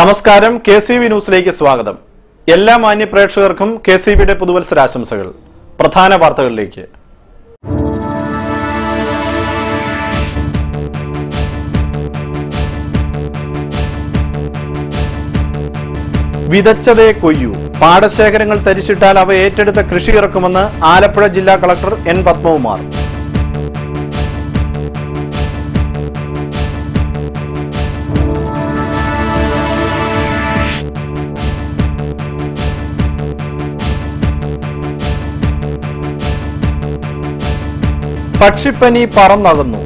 നമസ്കാരം കെസിവി ന്യൂസിലേക്ക് സ്വാഗതം. എല്ലാ മാന്യ പ്രേക്ഷകർക്കും കെസിവിയുടെ പുതുവത്സരാശംസകൾ. പ്രധാന വാർത്തകളിലേക്ക്. വിതച്ചതേ കൊയ്യൂ. പാടശേഖരങ്ങൾ തരിച്ചിട്ടാൽ അവ ഏറ്റെടുത്ത കൃഷി ഇറക്കുമെന്ന് ആലപ്പുഴ ജില്ലാ കളക്ടർ എൻ പത്മകുമാർ. പക്ഷിപ്പനി പറന്നകന്നു.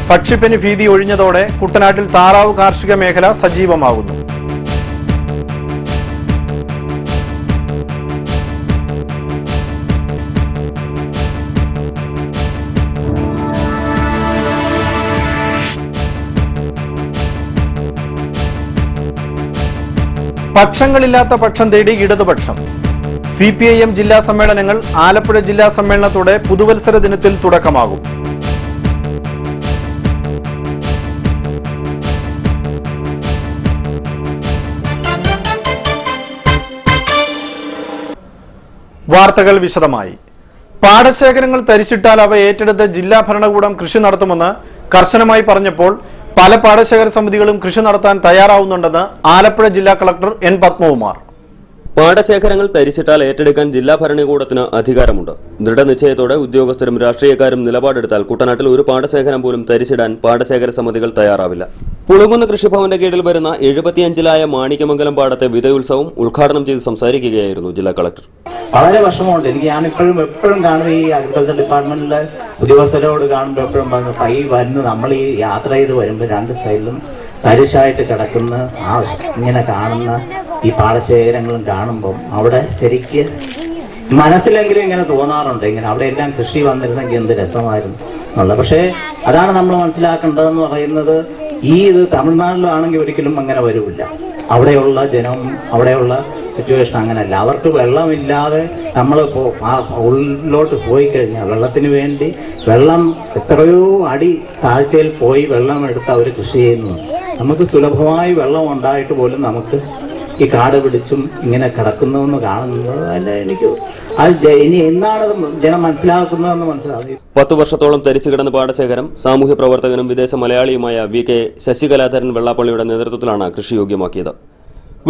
പക്ഷിപ്പനി ഭീതി ഒഴിഞ്ഞതോടെ കുട്ടനാട്ടിൽ താറാവ് കാർഷിക മേഖല സജീവമാകുന്നു. പക്ഷങ്ങളില്ലാത്ത പക്ഷം തേടി ഇടതുപക്ഷം. CPIM ജില്ലാ സമ്മേളനങ്ങൾ ആലപ്പുഴ ജില്ലാ സമ്മേളനത്തോടെ പുതുവത്സര ദിനത്തിൽ തുടക്കമാകും. വാർത്തകൾ വിശദമായി. പാടശേഖരങ്ങൾ തരിച്ചിട്ടാൽ അവ ഏറ്റെടുത്ത് ജില്ലാ ഭരണകൂടം കൃഷി നടത്തുമെന്ന് കർശനമായി പറഞ്ഞപ്പോൾ പല പാടശേഖര സമിതികളും കൃഷി നടത്താൻ തയ്യാറാവുന്നുണ്ടെന്ന് ആലപ്പുഴ ജില്ലാ കളക്ടർ എൻ പത്മകുമാർ. പാടശേഖരങ്ങൾ തരിച്ചിട്ടാൽ ഏറ്റെടുക്കാൻ ജില്ലാ ഭരണകൂടത്തിന് അധികാരമുണ്ട്. ദൃഢനിശ്ചയത്തോടെ ഉദ്യോഗസ്ഥരും രാഷ്ട്രീയക്കാരും നിലപാടെടുത്താൽ കുട്ടനാട്ടിൽ ഒരു പാടശേഖരം പോലും തരിച്ചിടാൻ പാടശേഖര സമിതികൾ തയ്യാറാവില്ല. പുളുങ്കുന്ന് കൃഷിഭവന്റെ കീഴിൽ വരുന്ന 75-ായ മാണിക്യമംഗലം പാടത്തെ വിതയുത്സവം ഉദ്ഘാടനം ചെയ്ത് സംസാരിക്കുകയായിരുന്നു ജില്ലാ കളക്ടർ. വളരെ വിഷമമുണ്ട്. എപ്പോഴും കാണും ഈ അഗ്രികൾച്ചർ ഡിപ്പാർട്ട്മെന്റിലെ ഉദ്യോഗസ്ഥരോട് കാണുമ്പോൾ എപ്പോഴും തൈ വരുന്നു. നമ്മൾ ഈ യാത്ര ചെയ്ത് വരുമ്പോൾ രണ്ട് സൈഡിലും തരിശായിട്ട് കിടക്കുന്ന ഇങ്ങനെ കാണുന്ന ഈ പാടശേഖരങ്ങളും കാണുമ്പം അവിടെ ശരിക്ക് മനസ്സിലെങ്കിലും ഇങ്ങനെ തോന്നാറുണ്ട്, ഇങ്ങനെ അവിടെ എല്ലാം കൃഷി വന്നിരുന്നെങ്കിൽ എന്ത് രസമായിരുന്നു എന്നുള്ളത്. പക്ഷേ അതാണ് നമ്മൾ മനസ്സിലാക്കേണ്ടതെന്ന് പറയുന്നത്, ഇത് തമിഴ്നാട്ടിലാണെങ്കിൽ ഒരിക്കലും അങ്ങനെ വരില്ല. അവിടെയുള്ള ജനം, അവിടെയുള്ള സിറ്റുവേഷൻ അങ്ങനെയല്ല. അവർക്ക് വെള്ളമില്ലാതെ നമ്മൾ ഉള്ളിലോട്ട് പോയി കഴിഞ്ഞാൽ വെള്ളത്തിന് വേണ്ടി വെള്ളം എത്രയോ അടി താഴ്ചയിൽ പോയി വെള്ളം എടുത്ത് അവർ കൃഷി ചെയ്യുന്നു. നമുക്ക് സുലഭമായി വെള്ളം ഉണ്ടായിട്ട് പോലും നമുക്ക് ഈ കാട് പിടിച്ചും ഇങ്ങനെ കിടക്കുന്നതെന്ന് കാണുന്നത് അല്ല. എനിക്ക് അത് ഇനി എന്നാണ് ജനം മനസ്സിലാക്കുന്നതെന്ന് മനസ്സിലാകും. 10 വർഷത്തോളം തരിച്ചു കിടന്ന പാടശേഖരം സാമൂഹ്യ പ്രവർത്തകനും വിദേശ മലയാളിയുമായ VK ശശികലാധരൻ വെള്ളാപ്പള്ളിയുടെ നേതൃത്വത്തിലാണ് കൃഷിയോഗ്യമാക്കിയത്.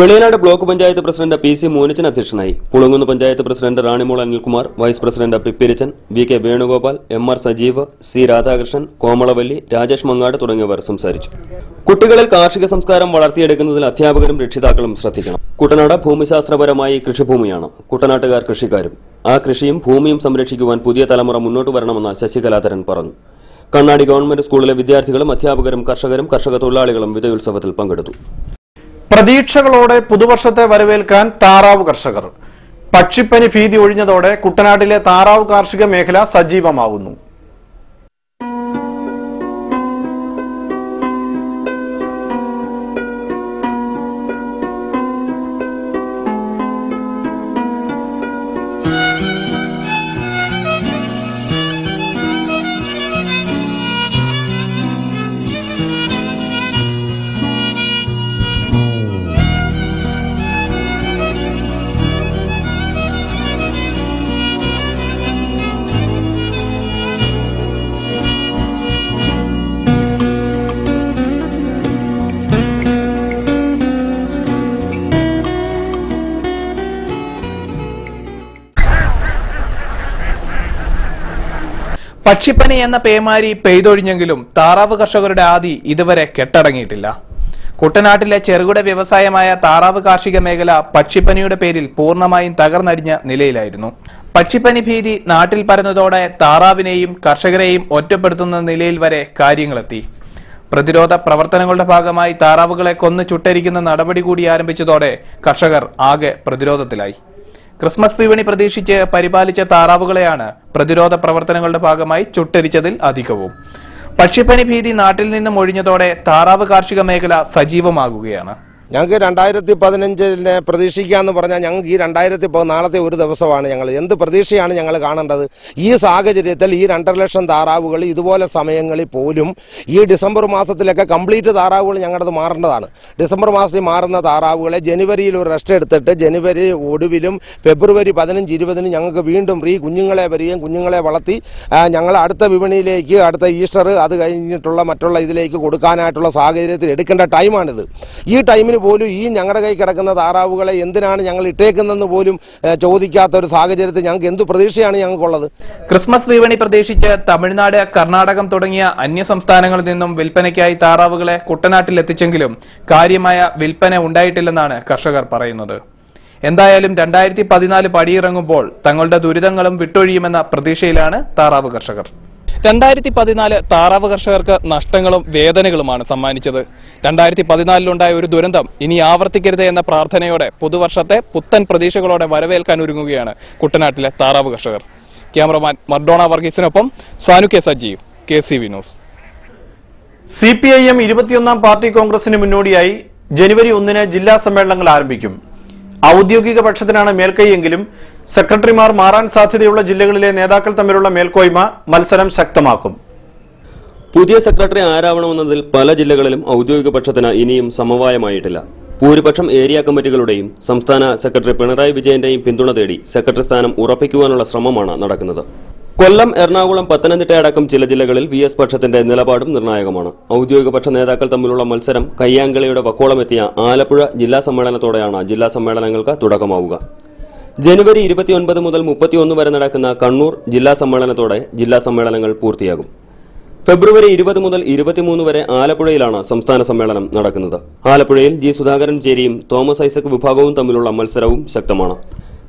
Veliyanad block panchayat president PC Monichan അധ്യക്ഷനായി. Pulinkunnu panchayat president Ranimol Anilkumar, vice president Pippirichan, VK Venugopal, MR Sajeev, C Radhakrishnan, Komalavalli, Rajesh Mangad തുടങ്ങിയവർ സംസാരിച്ചു. കുട്ടികളിൽ കാർഷിക സംസ്കാരം വളർത്തിയെടുക്കുന്നതിൽ അധ്യാപകരും രക്ഷിതാക്കളും ശ്രദ്ധിക്കണം. കുട്ടനാട് ഭൂമിശാസ്ത്രപരമായി കൃഷിഭൂമിയാണ്. കുട്ടനാട്ടുകാർ കൃഷിക്കാരും. ആ കൃഷിയും ഭൂമിയും സംരക്ഷിക്കുവാൻ പുതിയ തലമുറ മുന്നോട്ട് വരണമെന്ന് ശശികലാധരൻ പറഞ്ഞു. കണ്ണാടി ഗവൺമെന്റ് സ്കൂളിലെ വിദ്യാർത്ഥികളും അധ്യാപകരും കർഷകരും കർഷക തൊഴിലാളികളും വിതയുത്സവത്തിൽ പങ്കെടുത്തു. പ്രതീക്ഷകളോടെ പുതുവർഷത്തെ വരവേൽക്കാൻ താറാവ് കർഷകർ. പക്ഷിപ്പനി ഭീതി ഒഴിഞ്ഞതോടെ കുട്ടനാട്ടിലെ താറാവ് കാർഷിക മേഖല സജീവമാകുന്നു. പക്ഷിപ്പനി എന്ന പേമാരി പെയ്തൊഴിഞ്ഞെങ്കിലും താറാവ് കർഷകരുടെ ആദി ഇതുവരെ കെട്ടടങ്ങിയിട്ടില്ല. കുട്ടനാട്ടിലെ ചെറുകിട വ്യവസായമായ താറാവ് കാർഷിക മേഖല പക്ഷിപ്പനിയുടെ പേരിൽ പൂർണ്ണമായും തകർന്നടിഞ്ഞ നിലയിലായിരുന്നു. പക്ഷിപ്പനി ഭീതി നാട്ടിൽ പരന്നതോടെ താറാവിനെയും കർഷകരെയും ഒറ്റപ്പെടുത്തുന്ന നിലയിൽ വരെ കാര്യങ്ങളെത്തി. പ്രതിരോധ പ്രവർത്തനങ്ങളുടെ ഭാഗമായി താറാവുകളെ കൊന്നു ചുട്ടരിക്കുന്ന നടപടി കൂടി ആരംഭിച്ചതോടെ കർഷകർ ആകെ പ്രതിരോധത്തിലായി. ക്രിസ്മസ് വിപണി പ്രതീക്ഷിച്ച് പരിപാലിച്ച താറാവുകളെയാണ് പ്രതിരോധ പ്രവർത്തനങ്ങളുടെ ഭാഗമായി ചുട്ടരിച്ചതിൽ അധികവും. പക്ഷിപ്പനി ഭീതി നാട്ടിൽ നിന്നും ഒഴിഞ്ഞതോടെ താറാവ് കാർഷിക മേഖല സജീവമാകുകയാണ്. ഞങ്ങൾക്ക് 2015 പ്രതീക്ഷിക്കാമെന്ന് പറഞ്ഞാൽ ഞങ്ങൾക്ക് ഈ 2014 ഒരു ദിവസമാണ് ഞങ്ങൾ എന്ത് പ്രതീക്ഷയാണ് ഞങ്ങൾ കാണേണ്ടത്? ഈ സാഹചര്യത്തിൽ ഈ 2.5 ലക്ഷം താറാവുകൾ ഇതുപോലെ സമയങ്ങളിൽ പോലും ഈ ഡിസംബർ മാസത്തിലൊക്കെ കംപ്ലീറ്റ് താറാവുകൾ ഞങ്ങളത് മാറേണ്ടതാണ്. ഡിസംബർ മാസത്തിൽ മാറുന്ന താറാവുകളെ ജനുവരിയിൽ ഒരു റെസ്റ്റ് എടുത്തിട്ട് ജനുവരി ഒടുവിലും ഫെബ്രുവരി 15-20 ഞങ്ങൾക്ക് വീണ്ടും കുഞ്ഞുങ്ങളെ വരികയും കുഞ്ഞുങ്ങളെ വളർത്തി ഞങ്ങൾ അടുത്ത വിപണിയിലേക്ക് അടുത്ത ഈസ്റ്റർ അത് കഴിഞ്ഞിട്ടുള്ള മറ്റുള്ള ഇതിലേക്ക് കൊടുക്കാനായിട്ടുള്ള സാഹചര്യത്തിൽ എടുക്കേണ്ട ടൈമാണിത്. ഈ ടൈമിന് പോലും ഈ ഞങ്ങളുടെ കൈ കിടക്കുന്ന താറാവുകളെ എന്തിനാണ് ഞങ്ങൾ ഇട്ടേക്കുന്നതെന്ന് പോലും ചോദിക്കാത്ത ഒരു സാഹചര്യത്തിൽ ഞങ്ങൾക്ക് എന്ത് പ്രതീക്ഷയാണ് ഞങ്ങൾക്കുള്ളത്? ക്രിസ്മസ് വിപണി പ്രതീക്ഷിച്ച് തമിഴ്നാട്, കർണാടകം തുടങ്ങിയ അന്യ സംസ്ഥാനങ്ങളിൽ നിന്നും വിൽപ്പനയ്ക്കായി താറാവുകളെ കുട്ടനാട്ടിൽ എത്തിച്ചെങ്കിലും കാര്യമായ വിൽപ്പന ഉണ്ടായിട്ടില്ലെന്നാണ് കർഷകർ പറയുന്നത്. എന്തായാലും 2014 പടിയിറങ്ങുമ്പോൾ തങ്ങളുടെ ദുരിതങ്ങളും വിട്ടൊഴിയുമെന്ന പ്രതീക്ഷയിലാണ് താറാവ് കർഷകർ. 2014 താറാവ് കർഷകർക്ക് നഷ്ടങ്ങളും വേദനകളുമാണ് സമ്മാനിച്ചത്. 2014 ഒരു ദുരന്തം ഇനി ആവർത്തിക്കരുത് എന്ന പ്രാർത്ഥനയോടെ പുതുവർഷത്തെ പുത്തൻ പ്രതീക്ഷകളോടെ വരവേൽക്കാൻ ഒരുങ്ങുകയാണ് കുട്ടനാട്ടിലെ താറാവ് കർഷകർ. ക്യാമറമാൻ മർഡോണ വർഗീസിനൊപ്പം Sanu K Sajeev, KCV news. CPIM 21ാം പാർട്ടി കോൺഗ്രസിന് മുന്നോടിയായി ജനുവരി 1 ജില്ലാ സമ്മേളനങ്ങൾ ആരംഭിക്കും. ഔദ്യോഗിക പക്ഷത്തിനാണ് മേൽക്കൈയെങ്കിലും സെക്രട്ടറിമാർ മാറാൻ സാധ്യതയുള്ള ജില്ലകളിലെ നേതാക്കൾ തമ്മിലുള്ള മേൽക്കോയ്മ മത്സരം ശക്തമാക്കും. പുതിയ സെക്രട്ടറി ആരാവണമെന്നതിൽ പല ജില്ലകളിലും ഔദ്യോഗിക പക്ഷത്തിന് ഇനിയും സമവായമായിട്ടില്ല. ഭൂരിപക്ഷം ഏരിയ കമ്മിറ്റികളുടെയും സംസ്ഥാന സെക്രട്ടറി പിണറായി വിജയന്റെയും പിന്തുണ തേടി സെക്രട്ടറി സ്ഥാനം ഉറപ്പിക്കുവാനുള്ള ശ്രമമാണ് നടക്കുന്നത്. കൊല്ലം, എറണാകുളം, പത്തനംതിട്ട അടക്കം ചില ജില്ലകളിൽ VS പക്ഷത്തിന്റെ നിലപാടും നിർണായകമാണ്. ഔദ്യോഗിക പക്ഷ നേതാക്കൾ തമ്മിലുള്ള മത്സരം കയ്യാങ്കളിയുടെ വക്കോളമെത്തിയ ആലപ്പുഴ ജില്ലാ സമ്മേളനത്തോടെയാണ് ജില്ലാ സമ്മേളനങ്ങൾക്ക് തുടക്കമാവുക. ജനുവരി 29 മുതൽ 31 വരെ നടക്കുന്ന കണ്ണൂർ ജില്ലാ സമ്മേളനത്തോടെ ജില്ലാ സമ്മേളനങ്ങൾ പൂർത്തിയാകും. ഫെബ്രുവരി 20 മുതൽ 23 വരെ ആലപ്പുഴയിലാണ് സംസ്ഥാന സമ്മേളനം നടക്കുന്നത്. ആലപ്പുഴയിൽ G. സുധാകരൻ ചേരിയും തോമസ് ഐസക് വിഭാഗവും തമ്മിലുള്ള മത്സരവും ശക്തമാണ്.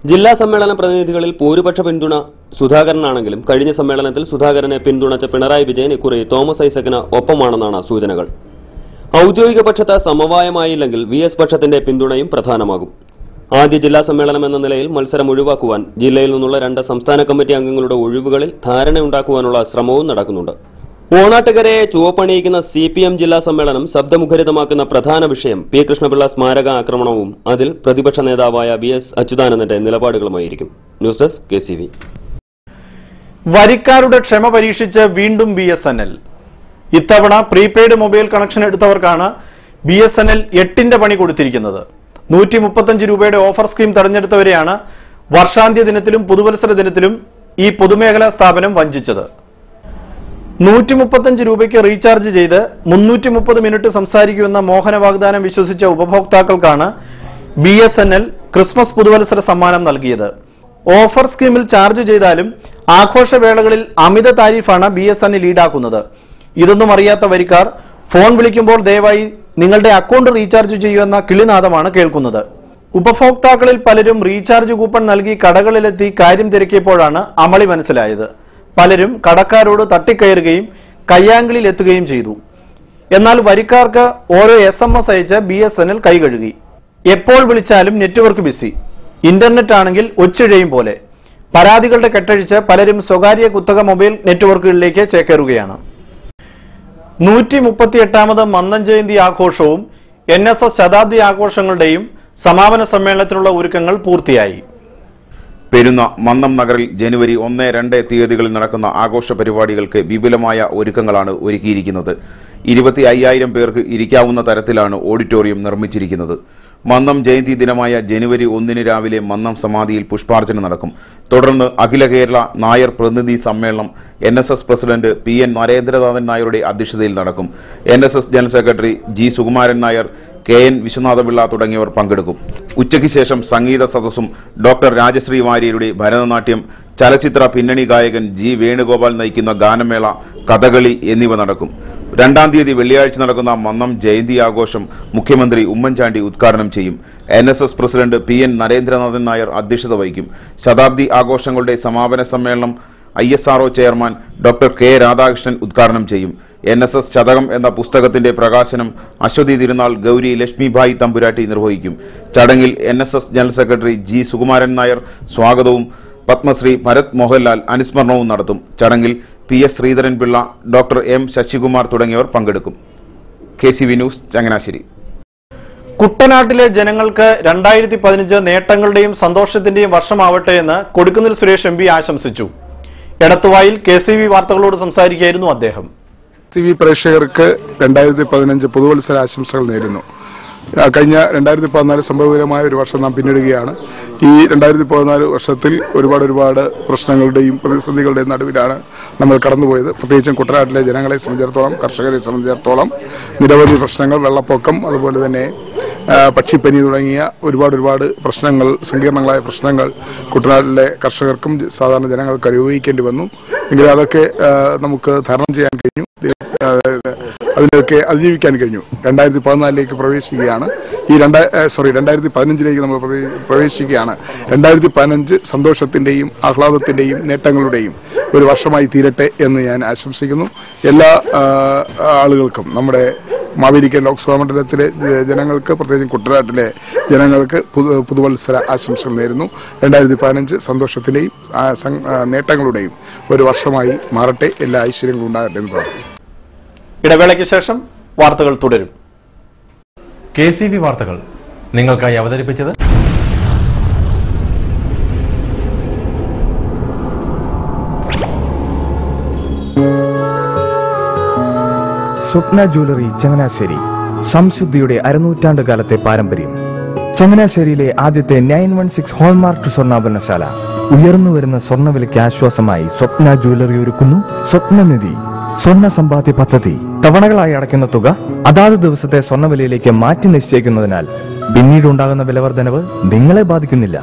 ജില്ലാ സമ്മേളന പ്രതിനിധികളിൽ ഭൂരിപക്ഷ പിന്തുണ സുധാകരനാണെങ്കിലും കഴിഞ്ഞ സമ്മേളനത്തിൽ സുധാകരനെ പിന്തുണച്ച പിണറായി വിജയൻ ഇക്കുറി തോമസ് ഐസക്കിന് ഒപ്പമാണെന്നാണ് സൂചനകൾ. ഔദ്യോഗിക പക്ഷത്ത് സമവായമായില്ലെങ്കിൽ VS പക്ഷത്തിന്റെ പിന്തുണയും പ്രധാനമാകും. ആദ്യ ജില്ലാ സമ്മേളനം എന്ന നിലയിൽ മത്സരം ഒഴിവാക്കുവാൻ ജില്ലയിൽ നിന്നുള്ള 2 സംസ്ഥാന കമ്മിറ്റി അംഗങ്ങളുടെ ഒഴിവുകളിൽ ധാരണയുണ്ടാക്കുവാനുള്ള ശ്രമവും നടക്കുന്നുണ്ട്. ഓണാട്ടുകരയെ ചുവപ്പണിയിക്കുന്ന CPM ജില്ലാ സമ്മേളനം ശബ്ദമുഖരിതമാക്കുന്ന പ്രധാന വിഷയം P. കൃഷ്ണപിള്ള സ്മാരക ആക്രമണവും അതിൽ പ്രതിപക്ഷ നേതാവായ VS അച്യുതാനന്ദന്റെ നിലപാടുകളുമായിരിക്കും. News desk KCV. വരിക്കാരുടെ ക്ഷമ പരീക്ഷിച്ച് വീണ്ടും BSNL. ഇത്തവണ പ്രീപെയ്ഡ് മൊബൈൽ കണക്ഷൻ എടുത്തവർക്കാണ് BSNL 8ന്റെ പണി കൊടുത്തിരിക്കുന്നത്. 135 രൂപയുടെ ഓഫർ സ്കീം തെരഞ്ഞെടുത്തവരെയാണ് വർഷാന്ത്യ ദിനത്തിലും പുതുവത്സര ദിനത്തിലും ഈ പൊതുമേഖലാ സ്ഥാപനം വഞ്ചിച്ചത്. 135 രൂപയ്ക്ക് റീചാർജ് ചെയ്ത് 330 മിനിറ്റ് സംസാരിക്കുമെന്ന മോഹന വാഗ്ദാനം വിശ്വസിച്ച ഉപഭോക്താക്കൾക്കാണ് BSNL ക്രിസ്മസ് പുതുവത്സര സമ്മാനം നൽകിയത്. ഓഫർ സ്കീമിൽ ചാർജ് ചെയ്താലും ആഘോഷവേളകളിൽ അമിത താരിഫാണ് BSNL ഈടാക്കുന്നത്. ഇതൊന്നും അറിയാത്ത വരിക്കാർ ഫോൺ വിളിക്കുമ്പോൾ ദയവായി നിങ്ങളുടെ അക്കൗണ്ട് റീചാർജ് ചെയ്യുമെന്ന കിളിനാദമാണ് കേൾക്കുന്നത്. ഉപഭോക്താക്കളിൽ പലരും റീചാർജ് കൂപ്പൺ നൽകി കടകളിലെത്തി കാര്യം തിരക്കിയപ്പോഴാണ് അമളി മനസ്സിലായത്. പലരും കടക്കാരോട് തട്ടിക്കയറുകയും കയ്യാങ്കളിൽ എത്തുകയും ചെയ്തു. എന്നാൽ വരിക്കാർക്ക് ഓരോ SMS അയച്ച് BSNL കൈകഴുകി. എപ്പോൾ വിളിച്ചാലും നെറ്റ്വർക്ക് ബിസി, ഇന്റർനെറ്റ് ആണെങ്കിൽ ഒച്ചിഴയും പോലെ. പരാതികളുടെ കെട്ടഴിച്ച് പലരും സ്വകാര്യ കുത്തക മൊബൈൽ നെറ്റ്വർക്കുകളിലേക്ക് ചേക്കേറുകയാണ്. 138ാമത് മന്നം ജയന്തി ആഘോഷവും NSS ശതാബ്ദി ആഘോഷങ്ങളുടെയും സമാപന സമ്മേളനത്തിനുള്ള ഒരുക്കങ്ങൾ പൂർത്തിയായി. പെരുന്ന മന്നം നഗറിൽ ജനുവരി 1-2 തീയതികളിൽ നടക്കുന്ന ആഘോഷ പരിപാടികൾക്ക് വിപുലമായ ഒരുക്കങ്ങളാണ് ഒരുക്കിയിരിക്കുന്നത്. 25,000 പേർക്ക് ഇരിക്കാവുന്ന തരത്തിലാണ് ഓഡിറ്റോറിയം നിർമ്മിച്ചിരിക്കുന്നത്. മന്നം ജയന്തി ദിനമായ ജനുവരി 1 രാവിലെ മന്നം സമാധിയിൽ പുഷ്പാർച്ചന നടക്കും. തുടർന്ന് അഖില കേരള നായർ പ്രതിനിധി സമ്മേളനം NSS പ്രസിഡന്റ് PN നരേന്ദ്രനാഥൻ നായരുടെ അധ്യക്ഷതയിൽ നടക്കും. NSS general secretary G. Sukumaran Nair, KN Viswanathapillai തുടങ്ങിയവർ പങ്കെടുക്കും. ഉച്ചയ്ക്ക് ശേഷം സംഗീത സദസ്സും ഡോക്ടർ രാജശ്രീ വാര്യരുടെ ഭരതനാട്യം, ചലച്ചിത്ര പിന്നണി ഗായകൻ G. വേണുഗോപാൽ നയിക്കുന്ന ഗാനമേള, കഥകളി എന്നിവ നടക്കും. 2-ാം തീയതി വെള്ളിയാഴ്ച നടക്കുന്ന മന്നം ജയന്തി ആഘോഷം മുഖ്യമന്ത്രി ഉമ്മൻചാണ്ടി ഉദ്ഘാടനം ചെയ്യും. NSS president PN Narendranathan Nair അധ്യക്ഷത വഹിക്കും. ശതാബ്ദി ആഘോഷങ്ങളുടെ സമാപന സമ്മേളനം ISRO chairman doctor K. Radhakrishnan ഉദ്ഘാടനം ചെയ്യും. NSS ശതകം എന്ന പുസ്തകത്തിന്റെ പ്രകാശനം അശ്വതി തിരുനാൾ ഗൗരി ലക്ഷ്മിഭായ് തമ്പുരാട്ടി നിർവഹിക്കും. ചടങ്ങിൽ NSS general secretary G. Sukumaran Nair സ്വാഗതവും പത്മശ്രീ ഭരത് മോഹൻലാൽ അനുസ്മരണവും നടത്തും. ചടങ്ങിൽ PS Sreedharan Pillai, doctor M. Sasikumar തുടങ്ങിയവർ പങ്കെടുക്കും. KCV news, Changanassery. കുട്ടനാട്ടിലെ ജനങ്ങൾക്ക് 2015 നേട്ടങ്ങളുടെയും സന്തോഷത്തിന്റെയും വർഷമാവട്ടെ എന്ന് കൊടിക്കുന്നിൽ സുരേഷ് MP ആശംസിച്ചു. എടത്തുവായിൽ KCV വാർത്തകളോട് സംസാരിക്കുകയായിരുന്നു അദ്ദേഹം. TV പ്രേക്ഷകർക്ക് 2015 പുതുവത്സര ആശംസകൾ നേരുന്നു. കഴിഞ്ഞ 2014 സംഭവകരമായ ഒരു വർഷം നാം പിന്നിടുകയാണ്. ഈ 2014 വർഷത്തിൽ ഒരുപാട് പ്രശ്നങ്ങളുടെയും പ്രതിസന്ധികളുടെയും നടുവിലാണ് നമ്മൾ കടന്നുപോയത്. പ്രത്യേകിച്ചും കുട്ടനാട്ടിലെ ജനങ്ങളെ സംബന്ധിച്ചിടത്തോളം, കർഷകരെ സംബന്ധിച്ചിടത്തോളം നിരവധി പ്രശ്നങ്ങൾ, വെള്ളപ്പൊക്കം, അതുപോലെ തന്നെ പക്ഷിപ്പനി തുടങ്ങിയ ഒരുപാട് പ്രശ്നങ്ങൾ, സങ്കീർണങ്ങളായ പ്രശ്നങ്ങൾ കുട്ടനാട്ടിലെ കർഷകർക്കും സാധാരണ ജനങ്ങൾക്ക് അനുഭവിക്കേണ്ടി വന്നു. എങ്കിലും അതൊക്കെ നമുക്ക് തരണം ചെയ്യാൻ കഴിഞ്ഞു, അതിനൊക്കെ അതിജീവിക്കാൻ കഴിഞ്ഞു. 2014 പ്രവേശിക്കുകയാണ്. 2015 നമ്മൾ പ്രവേശിക്കുകയാണ്. 2015 സന്തോഷത്തിന്റെയും ആഹ്ലാദത്തിന്റെയും നേട്ടങ്ങളുടെയും ഒരു വർഷമായി തീരട്ടെ എന്ന് ഞാൻ ആശംസിക്കുന്നു. എല്ലാ ആളുകൾക്കും, നമ്മുടെ മാവേലിക്കര ലോക്സഭാ മണ്ഡലത്തിലെ ജനങ്ങൾക്ക്, പ്രത്യേകിച്ചും കുട്ടനാട്ടിലെ ജനങ്ങൾക്ക് പുതുവത്സര ആശംസകൾ നേരുന്നു. 2015 സന്തോഷത്തിന്റെയും നേട്ടങ്ങളുടെയും ഒരു വർഷമായി മാറട്ടെ. എല്ലാ ഐശ്വര്യങ്ങളും ഉണ്ടാകട്ടെ എന്ന് പ്രാർത്ഥിക്കുന്നു. ഇടവേളയ്ക്ക് ശേഷം വാർത്തകൾ തുടരും. KCV വാർത്തകൾ നിങ്ങൾക്കായി അവതരിപ്പിച്ചത് സ്വപ്ന ജ്വല്ലറി ചങ്ങനാശ്ശേരി. സംശുദ്ധിയുടെ അരനൂറ്റാണ്ട് കാലത്തെ പാരമ്പര്യം. ചങ്ങനാശ്ശേരിയിലെ ആദ്യത്തെ 916 ഹോൾമാർക്ക് സ്വർണ്ണാഭരണശാല. ഉയർന്നുവരുന്ന സ്വർണ്ണവിലയ്ക്ക് ആശ്വാസമായി സ്വപ്ന ജ്വല്ലറി ഒരുക്കുന്നു സ്വപ്നനിധി സ്വർണ്ണ സമ്പാദ്യ പദ്ധതി. തവണകളായി അടയ്ക്കുന്ന തുക അതാത് ദിവസത്തെ സ്വർണ്ണവിലയിലേക്ക് മാറ്റി നിശ്ചയിക്കുന്നതിനാൽ പിന്നീടുണ്ടാകുന്ന വിലവർദ്ധനവ് നിങ്ങളെ ബാധിക്കുന്നില്ല.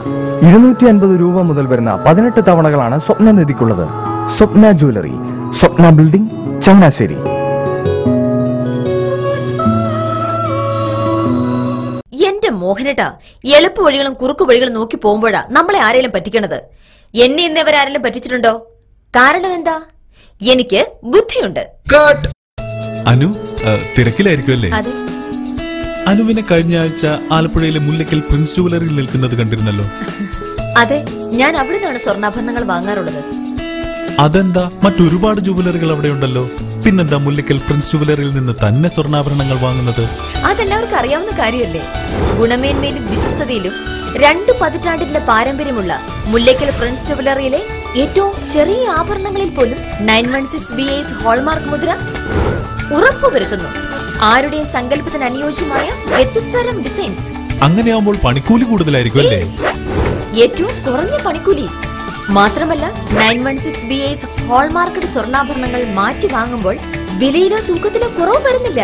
250 രൂപ മുതൽ വരുന്ന 18 തവണകളാണ് സ്വപ്നനിധിക്കുള്ളത്. സ്വപ്ന ജ്വല്ലറി, സ്വപ്ന ബിൽഡിംഗ്, ചങ്ങനാശ്ശേരി. എന്റെ മോഹനേട്ടാ, എളുപ്പ വഴികളും കുറുക്കു വഴികളും നോക്കി പോകുമ്പോഴാ നമ്മളെ ആരെങ്കിലും പറ്റിക്കണത്. എന്നെ ഇന്നവരാരെങ്കിലും പറ്റിച്ചിട്ടുണ്ടോ? കാരണം എന്താ? എനിക്ക് ബുദ്ധിയുണ്ട്. അനു തിരക്കിലായിരിക്കും അല്ലേ? അനുവിനെ കഴിഞ്ഞ ആഴ്ച ആലപ്പുഴയിലെ മുല്ലയ്ക്കൽ പ്രിൻസ് ജുവലറിയിൽ നിൽക്കുന്നത് കണ്ടിരുന്നല്ലോ. അതെ, ഞാൻ അവിടെ നിന്നാണ് സ്വർണ്ണാഭരണങ്ങൾ വാങ്ങാറുള്ളത്. അതെന്താ, മറ്റൊരുപാട് ജുവലറികൾ അവിടെ ഉണ്ടല്ലോ. പിന്നെന്താ മുല്ലയ്ക്കൽ പ്രിൻസ് ജുവലറിയിൽ നിന്ന് തന്നെ സ്വർണ്ണാഭരണങ്ങൾ വാങ്ങുന്നത്? അതെല്ലാവർക്കും അറിയാവുന്ന കാര്യമല്ലേ. ഗുണമേന്മയിലും വിശ്വസ്തതയിലും 2 പതിറ്റാണ്ടിന്റെ പാരമ്പര്യമുള്ള മുല്ലയ്ക്കൽ പ്രിൻസ് ജുവലറിയിലെ ഏറ്റവും ചെറിയ ആഭരണങ്ങളിൽ പോലും 916 BIS ഹോൾമാർക്ക് മുദ്ര ഉറപ്പുവരുത്തുന്നു. ആരുടെയും സങ്കല്പത്തിന് അനുയോജ്യമായ വ്യത്യസ്തതരം ഡിസൈൻസ്. അങ്ങനെയാവുമ്പോൾ പണിക്കൂലി കൂടുതലായിരിക്കും അല്ലേ? ഏറ്റവും കുറഞ്ഞ പണിക്കൂലി. മാത്രമല്ല 916 BIS ഹോൾമാർക്ക് സ്വർണ്ണാഭരണങ്ങൾ മാറ്റി വാങ്ങുമ്പോൾ വിലയിലോ തൂക്കത്തിലോ കുറവ് വരുന്നില്ല.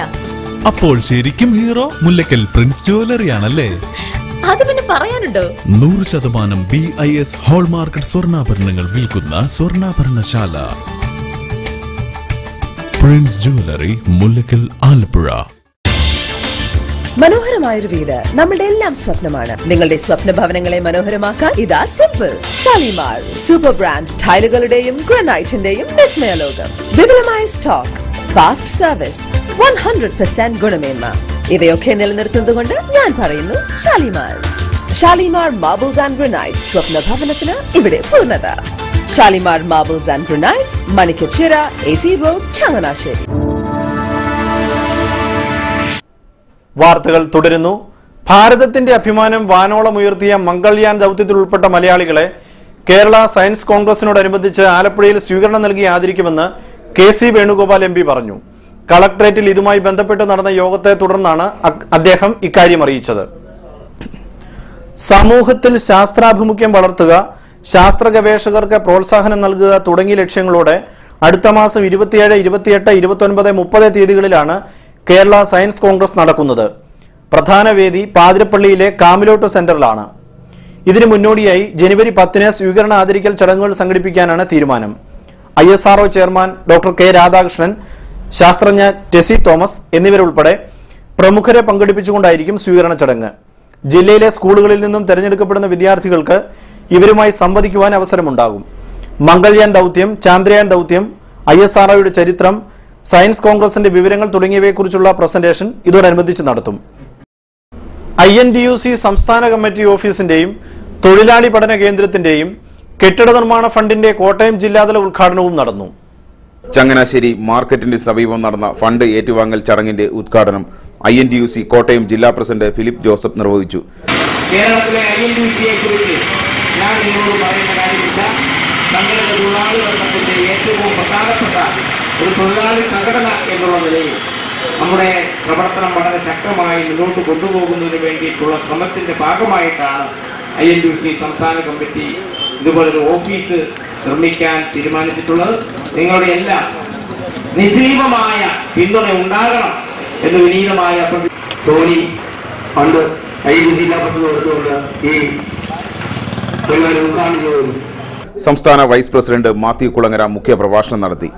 അപ്പോൾ ശരിക്കും ഹീറോ മുല്ലയ്ക്കൽ പ്രിൻസ് ജുവലറിയാണല്ലേ? അത് പിന്നെ പറയാനുണ്ടോ? 100% BIS ഹോൾമാർക്ക് സ്വർണ്ണാഭരണങ്ങൾ വിൽക്കുന്ന സ്വർണ്ണാഭരണശാല പ്രിൻസ് ജുവലറി, മുല്ലയ്ക്കൽ, ആലപ്പുഴ. മനോഹരമായൊരു വീട് നമ്മളുടെ എല്ലാം സ്വപ്നമാണ്. നിങ്ങളുടെ സ്വപ്ന ഭവനങ്ങളെ മനോഹരമാക്കാൻ ഇതാ സിമ്പിൾ. ഷാലിമാർ സൂപ്പർ ബ്രാൻഡ് ടൈലുകളുടെയും ഗ്രാനൈറ്റിന്റെയും വിസ്മയ ലോകം. വിപുലമായ സ്റ്റോക്ക്, ഫാസ്റ്റ് സർവീസ്, 100% ഗുണമേന്മ. ഇവയൊക്കെ നിലനിർത്തുന്നതുകൊണ്ട് ഞാൻ പറയുന്നു Shalimar. Shalimar marbles and granite. സ്വപ്ന ഭവനത്തിന് ഇവിടെ പൂർണ്ണത. Shalimar marbles and granite, Manikkachira, AC road, Changanassery. വാർത്തകൾ തുടരുന്നു. ഭാരതത്തിന്റെ അഭിമാനം വാനോളം ഉയർത്തിയ മംഗൾയാൻ ദൌത്യത്തിൽ ഉൾപ്പെട്ട മലയാളികളെ കേരള സയൻസ് കോൺഗ്രസിനോടനുബന്ധിച്ച് ആലപ്പുഴയിൽ സ്വീകരണം നൽകി ആദരിക്കുമെന്ന് KC വേണുഗോപാൽ MP പറഞ്ഞു. കളക്ടറേറ്റിൽ ഇതുമായി ബന്ധപ്പെട്ട് നടന്ന യോഗത്തെ തുടർന്നാണ് അദ്ദേഹം ഇക്കാര്യം അറിയിച്ചത്. സമൂഹത്തിൽ ശാസ്ത്രാഭിമുഖ്യം വളർത്തുക, ശാസ്ത്ര ഗവേഷകർക്ക് പ്രോത്സാഹനം നൽകുക തുടങ്ങിയ ലക്ഷ്യങ്ങളോടെ അടുത്ത മാസം 27, 28, 29, 30 തീയതികളിലാണ് കേരള സയൻസ് കോൺഗ്രസ് നടക്കുന്നത്. പ്രധാന വേദി പാതിരപ്പള്ളിയിലെ കാമിലോട്ടോ സെന്ററിലാണ്. ഇതിനു മുന്നോടിയായി ജനുവരി 10 സ്വീകരണ ആദരിക്കൽ ചടങ്ങുകൾ സംഘടിപ്പിക്കാനാണ് തീരുമാനം. ISRO chairman doctor K Radhakrishnan, ശാസ്ത്രജ്ഞ ടെസി തോമസ് എന്നിവരുൾപ്പെടെ പ്രമുഖരെ പങ്കെടുപ്പിച്ചുകൊണ്ടായിരിക്കും സ്വീകരണ ചടങ്ങ്. ജില്ലയിലെ സ്കൂളുകളിൽ നിന്നും തെരഞ്ഞെടുക്കപ്പെടുന്ന വിദ്യാർത്ഥികൾക്ക് ഇവരുമായി സംവദിക്കുവാൻ അവസരമുണ്ടാകും. മംഗൾയാൻ ദൌത്യം, ചാന്ദ്രയാൻ ദൌത്യം, ISROയുടെ ചരിത്രം, സയൻസ് കോൺഗ്രസിന്റെ വിവരങ്ങൾ തുടങ്ങിയവയെക്കുറിച്ചുള്ള പ്രസന്റേഷൻ ഇതോടനുബന്ധിച്ച് നടത്തും. INTUC സംസ്ഥാന കമ്മിറ്റി ഓഫീസിന്റെയും തൊഴിലാളി പഠന കേന്ദ്രത്തിന്റെയും കെട്ടിട നിർമ്മാണ ഫണ്ടിന്റെ കോട്ടയം ജില്ലാതല ഉദ്ഘാടനവും നടന്നു. ചങ്ങനാശ്ശേരി മാർക്കറ്റിന് സമീപം നടന്ന ഫണ്ട് ഏറ്റുവാങ്ങൽ ചടങ്ങിന്റെ ഉദ്ഘാടനം INTUC കോട്ടയം ജില്ലാ പ്രസിഡന്റ് ഫിലിപ്പ് ജോസഫ് നിർവഹിച്ചു. കേരളത്തിലെ INTUCയെ കുറിച്ച് ഞാൻ നിങ്ങളോട് പറയുന്ന കാര്യമില്ല. സംഘടിത തൊഴിലാളി വർഗത്തിന്റെ ഏറ്റവും പ്രധാനപ്പെട്ട ഒരു തൊഴിലാളി സംഘടന എന്നുള്ള നിലയിൽ നമ്മുടെ പ്രവർത്തനം വളരെ ശക്തമായി മുന്നോട്ട് കൊണ്ടുപോകുന്നതിന് വേണ്ടിയിട്ടുള്ള ശ്രമത്തിന്റെ ഭാഗമായിട്ടാണ് INTUC സംസ്ഥാന കമ്മിറ്റി ഇതുപോലൊരു ഓഫീസ് നിർമ്മിക്കാൻ തീരുമാനിച്ചിട്ടുള്ളത്. നിങ്ങളുടെ എല്ലാം നിസ്സീമമായ പിന്തുണ ഉണ്ടാകണം എന്ന് വിനീതമായ ധോണി പണ്ട് INTUC ജില്ലാ പ്രസിഡന്റ് എടുത്തുകൊണ്ട് ഈ പരിപാടി ഉദ്ഘാടനം ചെയ്തു. സംസ്ഥാന വൈസ് പ്രസിഡന്റ് മാത്യു കുളങ്ങര മുഖ്യപ്രഭാഷണം നടത്തി.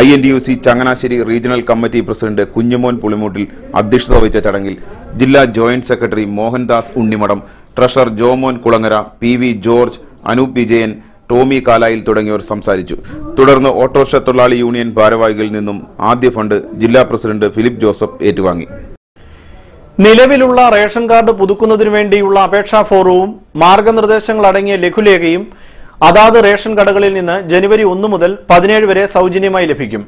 INTUC ചങ്ങനാശ്ശേരി regional committee president Kunjumon Pulimoottil അധ്യക്ഷത വഹിച്ച ചടങ്ങിൽ ജില്ലാ joint secretary Mohandas Unnimadham, treasurer Jomon Kulangara, PV George, Anoop Vijayan, Tomy Kalayil തുടങ്ങിയവർ സംസാരിച്ചു. തുടർന്ന് ഓട്ടോറിക്ഷ തൊഴിലാളി യൂണിയൻ ഭാരവാഹികളിൽ നിന്നും ആദ്യ ഫണ്ട് ജില്ലാ പ്രസിഡന്റ് ഫിലിപ്പ് ജോസഫ് ഏറ്റുവാങ്ങി. നിലവിലുള്ള റേഷൻ കാർഡ് പുതുക്കുന്നതിനു വേണ്ടിയുള്ള അപേക്ഷാ ഫോറവും മാർഗനിർദ്ദേശങ്ങൾ അടങ്ങിയ ലഘുലേഖയും അതാത് റേഷൻ കടകളിൽ നിന്ന് ജനുവരി 1 മുതൽ 17 വരെ സൗജന്യമായി ലഭിക്കും.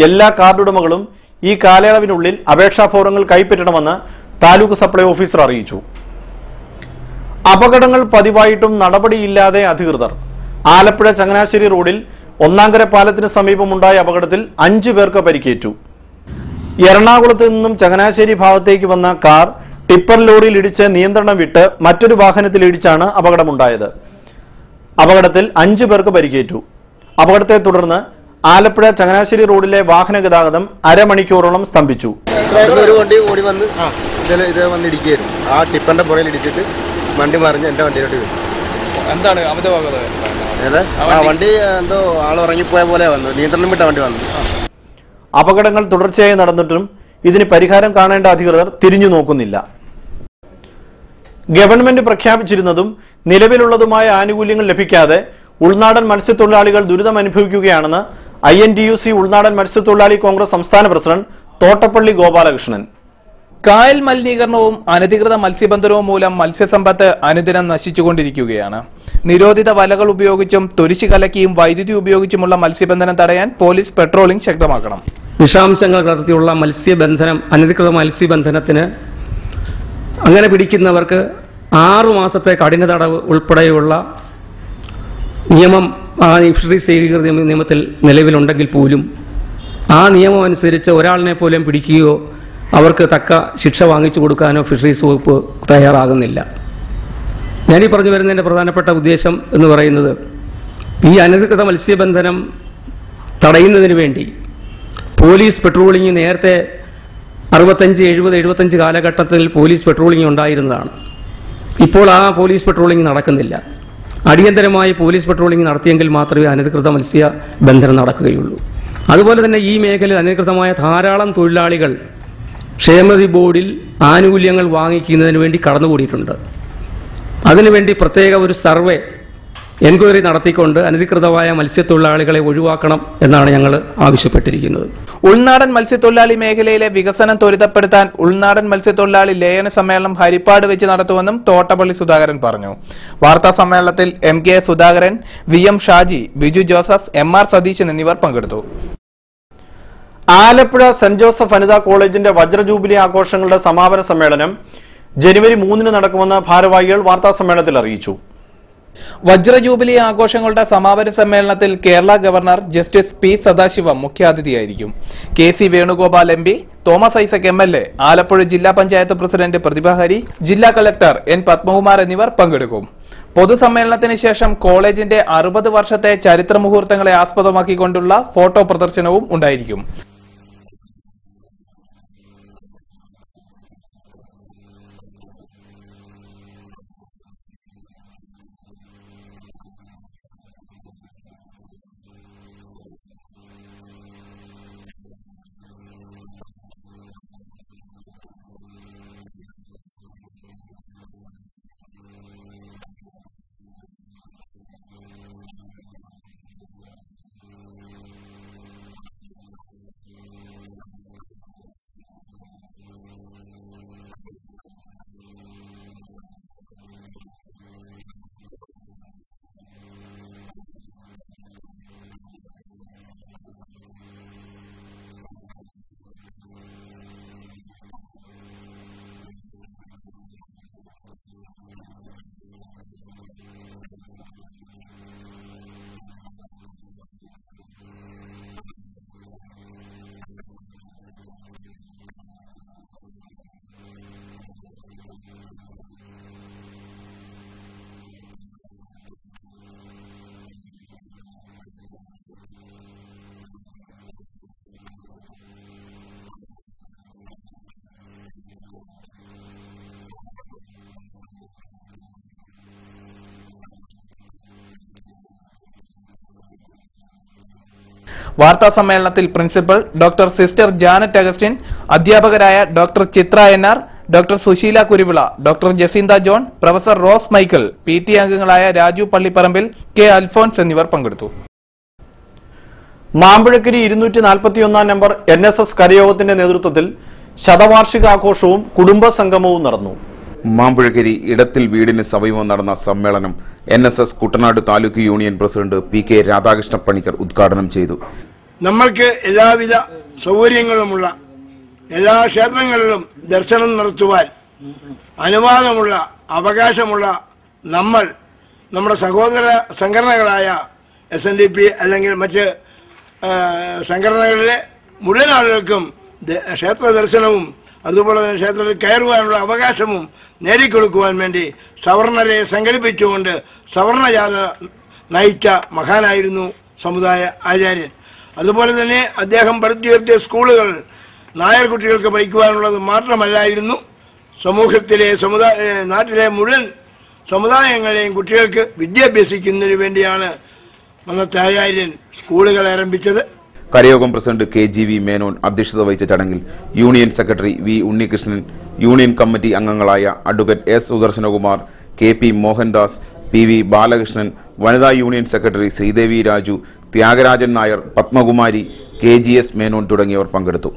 എല്ലാ കാർഡുടമകളും ഈ കാലയളവിനുള്ളിൽ അപേക്ഷാ ഫോറങ്ങൾ കൈപ്പറ്റണമെന്ന് താലൂക്ക് സപ്ലൈ ഓഫീസർ അറിയിച്ചു. അപകടങ്ങൾ പതിവായിട്ടും നടപടിയില്ലാതെ അധികൃതർ. ആലപ്പുഴ ചങ്ങനാശ്ശേരി റോഡിൽ ഒന്നാങ്കര പാലത്തിന് സമീപമുണ്ടായ അപകടത്തിൽ 5 പേർക്ക് പരിക്കേറ്റു. എറണാകുളത്ത് നിന്നും ചങ്ങനാശ്ശേരി ഭാഗത്തേക്ക് വന്ന കാർ ടിപ്പർ ലോറിയിൽ ഇടിച്ച് നിയന്ത്രണം വിട്ട് മറ്റൊരു വാഹനത്തിൽ ഇടിച്ചാണ് അപകടമുണ്ടായത്. അപകടത്തിൽ 5 പേർക്ക് പരിക്കേറ്റു. അപകടത്തെ തുടർന്ന് ആലപ്പുഴ ചങ്ങനാശ്ശേരി റോഡിലെ വാഹന ഗതാഗതം അരമണിക്കൂറോളം സ്തംഭിച്ചു. ഒരു വണ്ടി ഓടി വന്ന് ഇത് വന്നിടിക്കുകയായിരുന്നു. ആ ടിപ്പറിന്റെ പുറകിൽ ഇടിച്ചിട്ട് വണ്ടി മറിഞ്ഞ് എന്റെ വണ്ടിയിലോട്ട് വരും. എന്താണ് അമിതവേഗത? വണ്ടി എന്തോ ആളുറങ്ങിപ്പോയ പോലെ വന്നു, നിയന്ത്രണം വിട്ട വണ്ടി വന്നു. അപകടങ്ങൾ തുടർച്ചയായി നടന്നിട്ടും ഇതിന് പരിഹാരം കാണേണ്ട അധികൃതർ തിരിഞ്ഞു നോക്കുന്നില്ല. ഗവൺമെന്റ് പ്രഖ്യാപിച്ചിരുന്നതും നിലവിലുള്ളതുമായ ആനുകൂല്യങ്ങൾ ലഭിക്കാതെ ഉൾനാടൻ മത്സ്യത്തൊഴിലാളികൾ ദുരിതം അനുഭവിക്കുകയാണെന്ന് INTUC ഉൾനാടൻ മത്സ്യത്തൊഴിലാളി കോൺഗ്രസ് സംസ്ഥാന പ്രസിഡന്റ് തോട്ടപ്പള്ളി ഗോപാലകൃഷ്ണൻ. കായൽ മലിനീകരണവും അനധികൃത മത്സ്യബന്ധനവും മൂലം മത്സ്യസമ്പത്ത് അനുദിനം നശിച്ചുകൊണ്ടിരിക്കുകയാണ്. നിരോധിത വലകൾ ഉപയോഗിച്ചും തുരിശ് കലക്കിയും വൈദ്യുതി ഉപയോഗിച്ചുമുള്ള മത്സ്യബന്ധനം തടയാൻ പോലീസ് പെട്രോളിംഗ് ശക്തമാക്കണം. വിഷാംശങ്ങൾ കലർത്തിയുള്ള മത്സ്യബന്ധനം, അനധികൃത മത്സ്യബന്ധനത്തിന് അങ്ങനെ പിടിക്കുന്നവർക്ക് 6 മാസത്തെ കഠിന തടവ് ഉൾപ്പെടെയുള്ള നിയമം ഫിഷറീസ് ഏകീകൃത നിയമത്തിൽ നിലവിലുണ്ടെങ്കിൽ പോലും ആ നിയമം അനുസരിച്ച് ഒരാളിനെ പോലും പിടിക്കുകയോ അവർക്ക് തക്ക ശിക്ഷ വാങ്ങിച്ചു കൊടുക്കാനോ ഫിഷറീസ് വകുപ്പ് തയ്യാറാകുന്നില്ല. ഞാനീ പറഞ്ഞു വരുന്നതിൻ്റെ പ്രധാനപ്പെട്ട ഉദ്ദേശം എന്ന് പറയുന്നത്, ഈ അനധികൃത മത്സ്യബന്ധനം തടയുന്നതിന് വേണ്ടി പോലീസ് പെട്രോളിംഗ് നേരത്തെ 65, 70, 75 കാലഘട്ടത്തിൽ പോലീസ് പെട്രോളിംഗ് ഉണ്ടായിരുന്നതാണ്. ഇപ്പോൾ ആ പോലീസ് പെട്രോളിംഗ് നടക്കുന്നില്ല. അടിയന്തരമായി പോലീസ് പെട്രോളിംഗ് നടത്തിയെങ്കിൽ മാത്രമേ അനധികൃത മത്സ്യബന്ധനം നടക്കുകയുള്ളൂ. അതുപോലെ തന്നെ ഈ മേഖലയിൽ അനധികൃതമായ ധാരാളം തൊഴിലാളികൾ ക്ഷേമനിധി ബോർഡിൽ ആനുകൂല്യങ്ങൾ വാങ്ങിക്കുന്നതിന് വേണ്ടി കടന്നുകൂടിയിട്ടുണ്ട്. അതിനുവേണ്ടി പ്രത്യേക ഒരു സർവേ, എൻക്വയറി നടത്തിക്കൊണ്ട് അനധികൃതമായ മത്സ്യത്തൊഴിലാളികളെ ഒഴിവാക്കണം എന്നാണ് ഞങ്ങൾ ആവശ്യപ്പെട്ടിരിക്കുന്നത്. ഉൾനാടൻ മത്സ്യത്തൊഴിലാളി മേഖലയിലെ വികസനം ത്വരിതപ്പെടുത്താൻ ഉൾനാടൻ മത്സ്യത്തൊഴിലാളി ലയന സമ്മേളനം ഹരിപ്പാട് വെച്ച് നടത്തുമെന്നും തോട്ടപ്പള്ളി സുധാകരൻ പറഞ്ഞു. വാർത്താ സമ്മേളനത്തിൽ MK Sudhakaran, VM Shaji, Biju Joseph, MR Satheesan എന്നിവർ പങ്കെടുത്തു. ആലപ്പുഴ സെന്റ് ജോസഫ് വനിതാ കോളേജിന്റെ വജ്രജൂബിലി ആഘോഷങ്ങളുടെ സമാപന സമ്മേളനം ജനുവരി 3 നടക്കുമെന്ന് ഭാരവാഹികൾ വാർത്താ സമ്മേളനത്തിൽ അറിയിച്ചു. വജ്രജൂബിലി ആഘോഷങ്ങളുടെ സമാപന സമ്മേളനത്തിൽ Kerala governor justice P Sathasivam മുഖ്യാതിഥിയായിരിക്കും. KC Venugopal MP, Thomas Isaac MLA, Alappuzha ജില്ലാ പഞ്ചായത്ത് പ്രസിഡന്റ് പ്രതിഭ ഹരി, ജില്ലാ കളക്ടർ N പത്മകുമാർ എന്നിവർ പങ്കെടുക്കും. പൊതുസമ്മേളനത്തിന് ശേഷം കോളേജിന്റെ 60 വർഷത്തെ ചരിത്ര മുഹൂർത്തങ്ങളെ ആസ്പദമാക്കിക്കൊണ്ടുള്ള ഫോട്ടോ പ്രദർശനവും ഉണ്ടായിരിക്കും. വാർത്താ സമ്മേളനത്തിൽ principal doctor sister Janet Augustine, അധ്യാപകരായ doctor Chitra NR, doctor Susheela Kuruvila, doctor Jacintha John, professor Rose Michael, PT അംഗങ്ങളായ രാജു പള്ളിപ്പറമ്പിൽ, K അൽഫോൻസ് എന്നിവർ പങ്കെടുത്തു. മാമ്പഴക്കരി 241 നമ്പർ NSS കരയോഗത്തിന്റെ നേതൃത്വത്തിൽ ശതവാർഷികാഘോഷവും കുടുംബ സംഗമവും നടന്നു. മാമ്പഴക്കരി ഇടത്തിൽ വീടിന് സമീപം നടന്ന സമ്മേളനം NSS Kuttanad taluk union president PK Radhakrishna Panicker ഉദ്ഘാടനം ചെയ്തു. നമ്മൾക്ക് എല്ലാവിധ സൗകര്യങ്ങളുമുള്ള എല്ലാ ക്ഷേത്രങ്ങളിലും ദർശനം നടത്തുവാൻ അനുവാദമുള്ള അവകാശമുള്ള നമ്മുടെ സഹോദര സംഘടനകളായ SNDP അല്ലെങ്കിൽ മറ്റ് സംഘടനകളിലെ മുഴുവൻ ആളുകൾക്കും ക്ഷേത്ര ദർശനവും അതുപോലെ തന്നെ ക്ഷേത്രത്തിൽ കയറുവാനുള്ള അവകാശവും നേടിക്കൊടുക്കുവാൻ വേണ്ടി സവർണരെ സംഘടിപ്പിച്ചുകൊണ്ട് സവർണജാഥ നയിച്ച മഹാനായിരുന്നു സമുദായ ആചാര്യൻ. അതുപോലെ തന്നെ അദ്ദേഹം പടുത്തുയർത്തിയ സ്കൂളുകൾ നായർ കുട്ടികൾക്ക് പഠിക്കുവാനുള്ളത് മാത്രമല്ലായിരുന്നു, സമൂഹത്തിലെ നാട്ടിലെ മുഴുവൻ സമുദായങ്ങളെയും കുട്ടികൾക്ക് വിദ്യാഭ്യസിക്കുന്നതിന് വേണ്ടിയാണ് അന്നത്തെ ആചാര്യൻ സ്കൂളുകൾ ആരംഭിച്ചത്. കരയോഗം പ്രസിഡന്റ് KGV മേനോൻ അധ്യക്ഷത വഹിച്ച ചടങ്ങിൽ union secretary V Unnikrishnan, union committee അംഗങ്ങളായ advocate S Sudarsanakumar, KP Mohandas, PV Balakrishnan, വനിതാ union secretary Sreedevi Raju, Thyagarajan Nair, Padmakumari, KGS Menon തുടങ്ങിയവർ പങ്കെടുത്തു.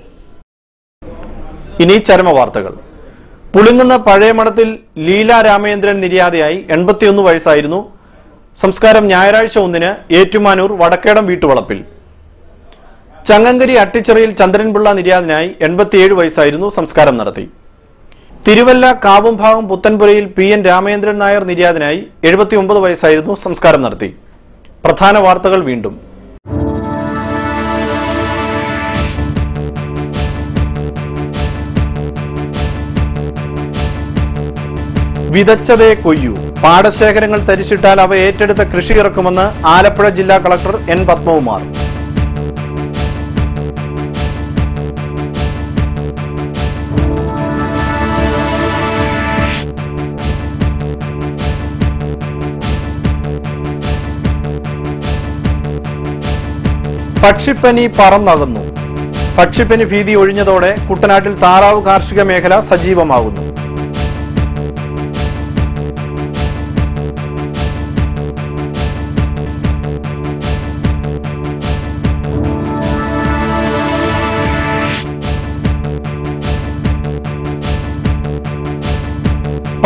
ഇനി ചരമ വാർത്തകൾ. പുളിങ്ങുന്ന പഴയമഠത്തിൽ ലീല രാമേന്ദ്രൻ നിര്യാതയായി. 81 വയസ്സായിരുന്നു. സംസ്കാരം ഞായറാഴ്ച 1 ഏറ്റുമാനൂർ വടക്കേടം വീട്ടുവളപ്പിൽ. ചങ്ങങ്കരി അട്ടിച്ചിറയിൽ ചന്ദ്രൻപിള്ള നിര്യാതനായി. 87 വയസ്സായിരുന്നു. സംസ്കാരം നടത്തി. തിരുവല്ല കാവുംഭാഗം പുത്തൻപുരയിൽ PN രാമേന്ദ്രൻ നായർ നിര്യാതനായി. 79 വയസ്സായിരുന്നു. സംസ്കാരം നടത്തി. പ്രധാന വാർത്തകൾ വീണ്ടും. വിതച്ചതേ കൊയ്യൂ. പാടശേഖരങ്ങൾ തരിച്ചിട്ടാൽ അവ ഏറ്റെടുത്ത കൃഷി ഇറക്കുമെന്ന് ആലപ്പുഴ ജില്ലാ കളക്ടർ N പത്മകുമാർ. പക്ഷിപ്പനി പറന്നകന്നു. പക്ഷിപ്പനി ഭീതി ഒഴിഞ്ഞതോടെ കുട്ടനാട്ടിൽ താറാവ് കാർഷിക മേഖല സജീവമാകുന്നു.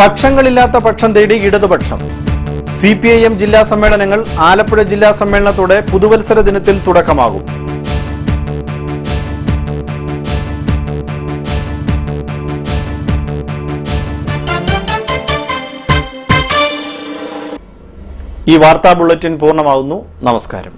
പക്ഷങ്ങളില്ലാത്ത പക്ഷം തേടി ഇടതുപക്ഷം. CPIM ജില്ലാ സമ്മേളനങ്ങൾ ആലപ്പുഴ ജില്ലാ സമ്മേളനത്തോടെ പുതുവത്സര ദിനത്തിൽ തുടക്കമാകും. ഈ വാർത്താ ബുള്ളറ്റിൻ പൂർണ്ണമാകുന്നു. നമസ്കാരം.